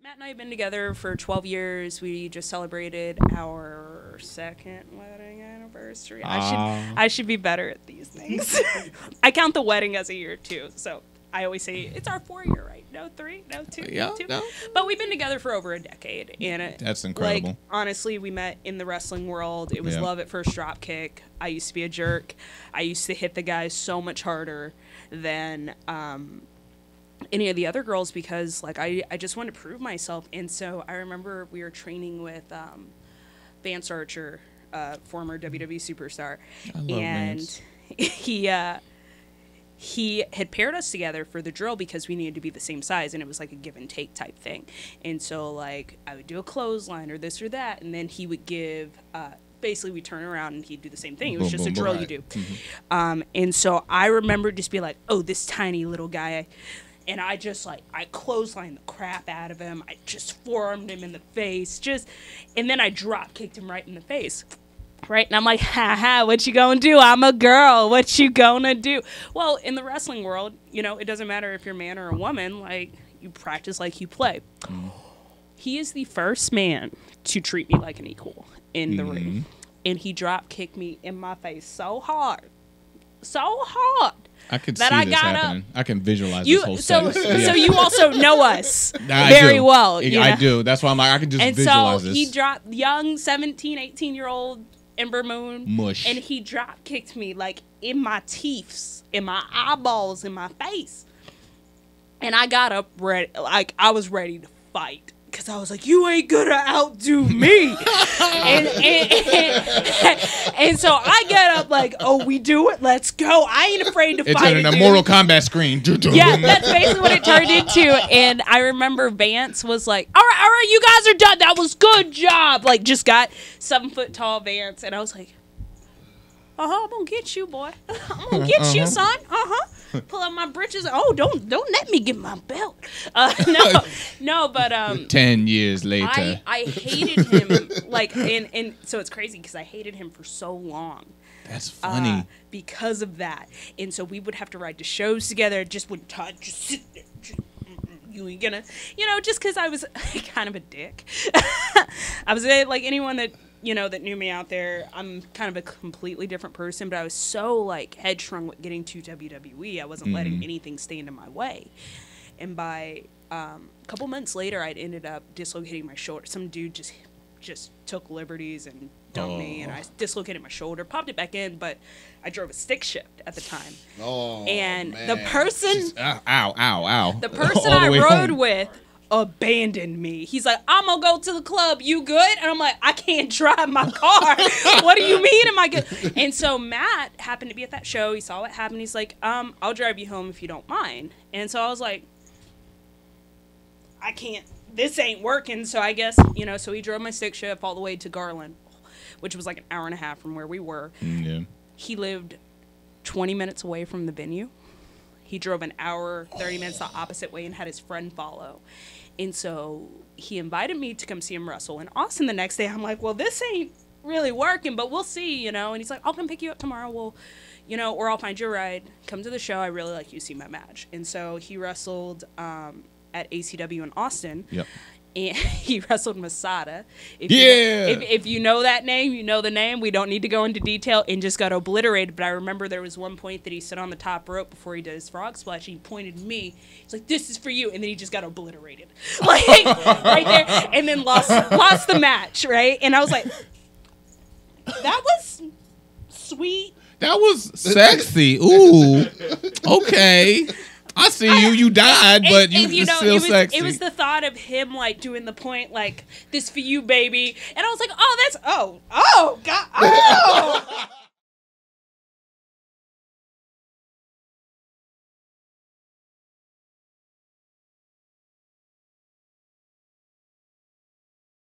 Matt and I have been together for 12 years. We just celebrated our second wedding anniversary. I should be better at these things. I count the wedding as a year too. So I always say it's our 4-year, right? No 3, no 2, yeah, no 2. No. But we've been together for over a decade. And that's incredible. Like, honestly, we met in the wrestling world. It was love at first drop kick. I used to be a jerk. I used to hit the guys so much harder than any of the other girls because like I just wanted to prove myself. And so I remember we were training with Vance Archer, former WWE superstar. I love and Vance. he had paired us together for the drill because we needed to be the same size, and it was like a give and take type thing. And so like I would do a clothesline or this or that, and then he would give basically we turn around and he'd do the same thing. It was just a drill you do. Mm-hmm. And so I remember just be like, oh, this tiny little guy. And I just like, I clotheslined the crap out of him. I just forearmed him in the face. And then I drop kicked him right in the face. Right? And I'm like, ha, what you gonna do? I'm a girl. What you gonna do? Well, in the wrestling world, you know, it doesn't matter if you're a man or a woman. Like, you practice like you play. He is the first man to treat me like an equal in the ring. And he drop kicked me in my face so hard. I could see this happening. I can visualize this whole so set. you also know us very well. I do. That's why I'm like, I can just visualize this. And so he dropped young 17, 18-year-old Ember Moon. Mush. And he drop kicked me like in my teeth, in my eyeballs, in my face. And I got up ready, like I was ready to fight. Because I was like, you ain't gonna outdo me. and so I get up like, oh, we do it? Let's go. I ain't afraid to fight. It turned into a Mortal Kombat screen. Yeah, that's basically what it turned into. And I remember Vance was like, all right, you guys are done. That was good job. Like, just got 7-foot tall Vance. And I was like, I'm gonna get you, boy. I'm gonna get you, son. Pull up my britches. Oh, don't let me get my belt. No, but 10 years later, I hated him. Like, and so it's crazy because I hated him for so long. That's funny. Because of that, and so we would have to ride to shows together. Just wouldn't touch. Just sit there. You ain't gonna, just because I was kind of a dick. I was like anyone that. That knew me out there, I'm kind of a completely different person, but I was so, like, headstrong with getting to WWE, I wasn't letting anything stand in my way. And by a couple months later, I'd ended up dislocating my shoulder. Some dude just took liberties and dumped me, and I dislocated my shoulder, popped it back in, but I drove a stick shift at the time. And man. The person... Ow. The person I rode with abandoned me. He's like, I'm gonna go to the club. You good? And I'm like, I can't drive my car. What do you mean am I good? And so Matt happened to be at that show. He saw what happened. He's like, I'll drive you home if you don't mind. And so I was like, I can't. This ain't working. So I guess, so he drove my stick shift all the way to Garland, which was like an hour and a half from where we were. Yeah. He lived 20 minutes away from the venue. He drove an hour, 30 minutes the opposite way and had his friend follow. And so he invited me to come see him wrestle in Austin the next day. I'm like, well, this ain't really working, but we'll see, And he's like, I'll come pick you up tomorrow. We'll, or I'll find you a ride. Come to the show. I really like you to see my match. And so he wrestled at ACW in Austin. Yep. And he wrestled Masada. If you know that name, you know the name. We don't need to go into detail, and just got obliterated. But I remember there was one point that he stood on the top rope before he did his frog splash. And he pointed at me. He's like, "This is for you," and then he just got obliterated, like right there, and then lost the match. Right, and I was like, "That was sweet. That was sexy. Ooh, okay." I see you. You died, but you still sexy. It was the thought of him like doing the point, like, "This for you, baby," and I was like, "Oh, God, oh."